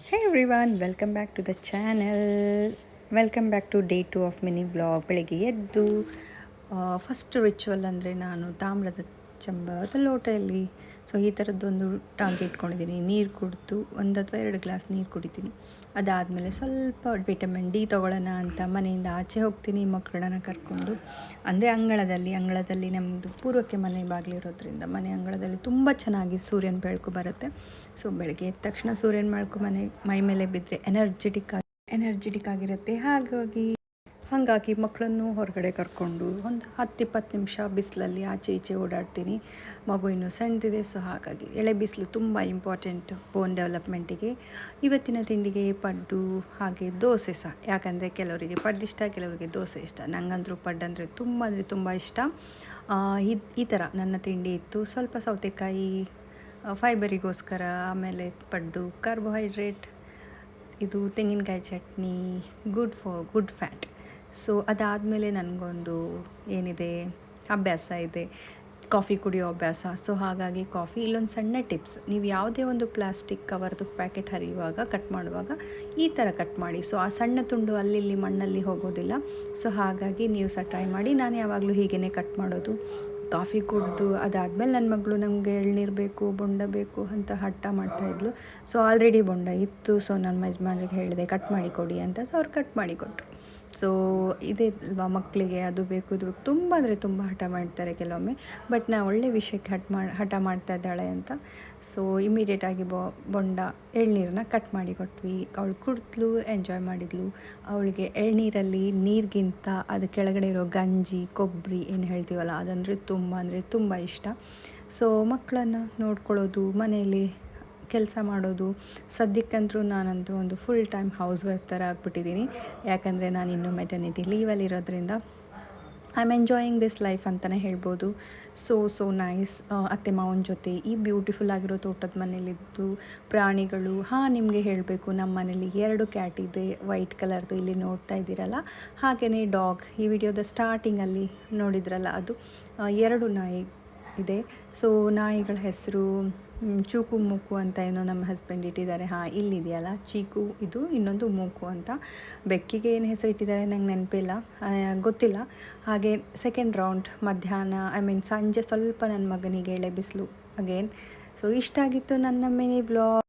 Hey everyone, welcome back to the channel. Welcome back to day 2 of mini vlog. ಬೆಳಗ್ಗೆ ಎದ್ದು first ritual ಅಂದರೆ ನಾನು ತಾಮ್ರದ ಚಂಬದ ಲೋಟದಲ್ಲಿ ಈ ಥರದ್ದೊಂದು ಟಾಂಗಿ ಇಟ್ಕೊಂಡಿದ್ದೀನಿ. ನೀರು ಕುಡಿದು 1 ಅಥವಾ 2 ಗ್ಲಾಸ್ ನೀರು ಕುಡಿತೀನಿ. ಅದಾದಮೇಲೆ ಸ್ವಲ್ಪ ವಿಟಮಿನ್ ಡಿ ತೊಗೊಳ್ಳೋಣ ಅಂತ ಮನೆಯಿಂದ ಆಚೆ ಹೋಗ್ತೀನಿ ಮಕ್ಕಳನ್ನ ಕರ್ಕೊಂಡು. ಅಂದರೆ ಅಂಗಳದಲ್ಲಿ ನಮ್ಮದು ಪೂರ್ವಕ್ಕೆ ಮನೆ ಬಾಗಿಲಿರೋದ್ರಿಂದ ಮನೆ ಅಂಗಳದಲ್ಲಿ ತುಂಬ ಚೆನ್ನಾಗಿ ಸೂರ್ಯನ ಬೆಳಕು ಬರುತ್ತೆ. ಸೊ ಬೆಳಗ್ಗೆ ಎದ್ದ ತಕ್ಷಣ ಸೂರ್ಯನ ಬೆಳಕು ಮೈ ಮೇಲೆ ಬಿದ್ದರೆ ಎನರ್ಜೆಟಿಕ್ ಆಗಿರುತ್ತೆ. ಹಾಗಾಗಿ ಮಕ್ಕಳನ್ನು ಹೊರಗಡೆ ಕರ್ಕೊಂಡು ಒಂದು 10-20 ನಿಮಿಷ ಬಿಸಿಲಲ್ಲಿ ಆಚೆ ಈಚೆ ಓಡಾಡ್ತೀನಿ. ಮಗು ಇನ್ನೂ ಸಣ್ಣದಿದೆ, ಸೊ ಹಾಗಾಗಿ ಎಳೆ ಬಿಸಿಲು ತುಂಬ ಇಂಪಾರ್ಟೆಂಟ್ ಬೋನ್ ಡೆವಲಪ್ಮೆಂಟಿಗೆ. ಇವತ್ತಿನ ತಿಂಡಿಗೆ ಪಡ್ಡು ಹಾಗೆ ದೋಸೆ ಸಹ, ಯಾಕಂದರೆ ಕೆಲವರಿಗೆ ಪಡ್ಡು ಇಷ್ಟ, ಕೆಲವರಿಗೆ ದೋಸೆ ಇಷ್ಟ. ನನಗಂತೂ ಪಡ್ಡು ಅಂದರೆ ತುಂಬ ಇಷ್ಟ. ಈ ಥರ ನನ್ನ ತಿಂಡಿ ಇತ್ತು. ಸ್ವಲ್ಪ ಸೌತೆಕಾಯಿ ಫೈಬರಿಗೋಸ್ಕರ, ಆಮೇಲೆ ಪಡ್ಡು ಕಾರ್ಬೋಹೈಡ್ರೇಟ್, ಇದು ತೆಂಗಿನಕಾಯಿ ಚಟ್ನಿ, ಗುಡ್ ಫ್ಯಾಟ್. ಸೊ ಅದಾದಮೇಲೆ ನನಗೊಂದು ಅಭ್ಯಾಸ ಇದೆ, ಕಾಫಿ ಕುಡಿಯೋ ಅಭ್ಯಾಸ. ಸೊ ಹಾಗಾಗಿ ಕಾಫಿ, ಇಲ್ಲೊಂದು ಸಣ್ಣ ಟಿಪ್ಸ್: ನೀವು ಯಾವುದೇ ಒಂದು ಪ್ಲಾಸ್ಟಿಕ್ ಕವರ್ದು ಪ್ಯಾಕೆಟ್ ಹರಿಯುವಾಗ, ಕಟ್ ಮಾಡುವಾಗ ಈ ಥರ ಕಟ್ ಮಾಡಿ. ಸೊ ಆ ಸಣ್ಣ ತುಂಡು ಅಲ್ಲಿ ಮಣ್ಣಲ್ಲಿ ಹೋಗೋದಿಲ್ಲ. ಸೊ ಹಾಗಾಗಿ ನೀವು ಸಹ ಟ್ರೈ ಮಾಡಿ. ನಾನು ಯಾವಾಗಲೂ ಹೀಗೇ ಕಟ್ ಮಾಡೋದು. ಕಾಫಿ ಕುಡಿದು ಅದಾದಮೇಲೆ ನನ್ನ ಮಗಳು ನಮಗೆ ಎಳ್ನೀರು ಬೇಕು, ಬೊಂಡ ಬೇಕು ಅಂತ ಹಠ ಮಾಡ್ತಾಯಿದ್ಲು. ಸೊ ಆಲ್ರೆಡಿ ಬೊಂಡ ಇತ್ತು. ಸೊ ನನ್ನ ಯಜಮಾನ್ರಿಗೆ ಹೇಳಿದೆ ಕಟ್ ಮಾಡಿ ಕೊಡಿ ಅಂತ. ಸೊ ಅವ್ರು ಕಟ್ ಮಾಡಿ ಕೊಟ್ಟರು. ಸೊ ಇದೇ ಅಲ್ವಾ ಮಕ್ಕಳಿಗೆ, ಅದು ಬೇಕು ಇದು ಬೇಕು, ತುಂಬ ಅಂದರೆ ತುಂಬ ಹಠ ಮಾಡ್ತಾರೆ ಕೆಲವೊಮ್ಮೆ. ಬಟ್ ನಾ ಒಳ್ಳೆ ವಿಷಯಕ್ಕೆ ಹಠ ಮಾಡ್ತಾ ಇದ್ದಾಳೆ ಅಂತ ಸೊ ಇಮಿಡಿಯೇಟಾಗಿ ಬೊಂಡ ಎಳ್ನೀರನ್ನ ಕಟ್ ಮಾಡಿ ಕೊಟ್ವಿ. ಅವಳು ಕುಡಿದ್ಲು, ಎಂಜಾಯ್ ಮಾಡಿದ್ಲು. ಅವಳಿಗೆ ಎಳ್ನೀರಲ್ಲಿ ನೀರಿಗಿಂತ ಅದು ಕೆಳಗಡೆ ಇರೋ ಗಂಜಿ, ಕೊಬ್ಬರಿ ಏನು ಹೇಳ್ತೀವಲ್ಲ, ಅದಂದರೆ ತುಂಬ ಇಷ್ಟ. ಸೊ ಮಕ್ಕಳನ್ನು ನೋಡ್ಕೊಳ್ಳೋದು, ಮನೆಯಲ್ಲಿ ಕೆಲಸ ಮಾಡೋದು, ಸದ್ಯಕ್ಕಂತೂ ನಾನಂತೂ ಒಂದು ಫುಲ್ ಟೈಮ್ ಹೌಸ್ ವೈಫ್ ಥರ ಆಗಿಬಿಟ್ಟಿದ್ದೀನಿ. ಯಾಕಂದರೆ ನಾನು ಇನ್ನೂ ಮೆಟರ್ನಿಟಿ ಲೀವಲ್ಲಿರೋದ್ರಿಂದ I am enjoying this life ಅಂತಲೇ ಹೇಳ್ಬೋದು. So nice. ಅತ್ತೆ ಮಾವನ ಜೊತೆ ಈ ಬ್ಯೂಟಿಫುಲ್ ಆಗಿರೋ ತೋಟದ ಮನೇಲಿದ್ದು ಪ್ರಾಣಿಗಳು. ನಿಮಗೆ ಹೇಳಬೇಕು, ನಮ್ಮ ಮನೇಲಿ 2 ಕ್ಯಾಟ್ ಇದೆ, ವೈಟ್ ಕಲರ್ದು, ಇಲ್ಲಿ ನೋಡ್ತಾ ಇದ್ದೀರಲ್ಲ. ಹಾಗೆಯೇ ಡಾಗ್, ಈ ವಿಡಿಯೋದ ಸ್ಟಾರ್ಟಿಂಗಲ್ಲಿ ನೋಡಿದ್ರಲ್ಲ, ಅದು 2 ನಾಯಿ ಇದೆ. ಸೊ ನಾಯಿಗಳ ಹೆಸರು ಚೂಕು ಮೂಕು ಅಂತ ಏನೋ ನಮ್ಮ ಹಸ್ಬೆಂಡ್ ಇಟ್ಟಿದ್ದಾರೆ. ಇಲ್ಲಿದೆಯಲ್ಲ ಚೀಕು, ಇದು ಇನ್ನೊಂದು ಮೂಕು ಅಂತ. ಬೆಕ್ಕಿಗೆ ಏನು ಹೆಸರು ಇಟ್ಟಿದ್ದಾರೆ ನಂಗೆ ನೆನಪಿಲ್ಲ, ಗೊತ್ತಿಲ್ಲ. ಹಾಗೆ ಸೆಕೆಂಡ್ ರೌಂಡ್ ಮಧ್ಯಾಹ್ನ ಸಂಜೆ ಸ್ವಲ್ಪ ನನ್ನ ಮಗನಿಗೆ ಎಳೆ ಬಿಸಿಲು ಅಗೇನ್. ಸೊ ಇಷ್ಟ ಆಗಿತ್ತು ನನ್ನ ಮಿನಿ ಬ್ಲಾಗ್.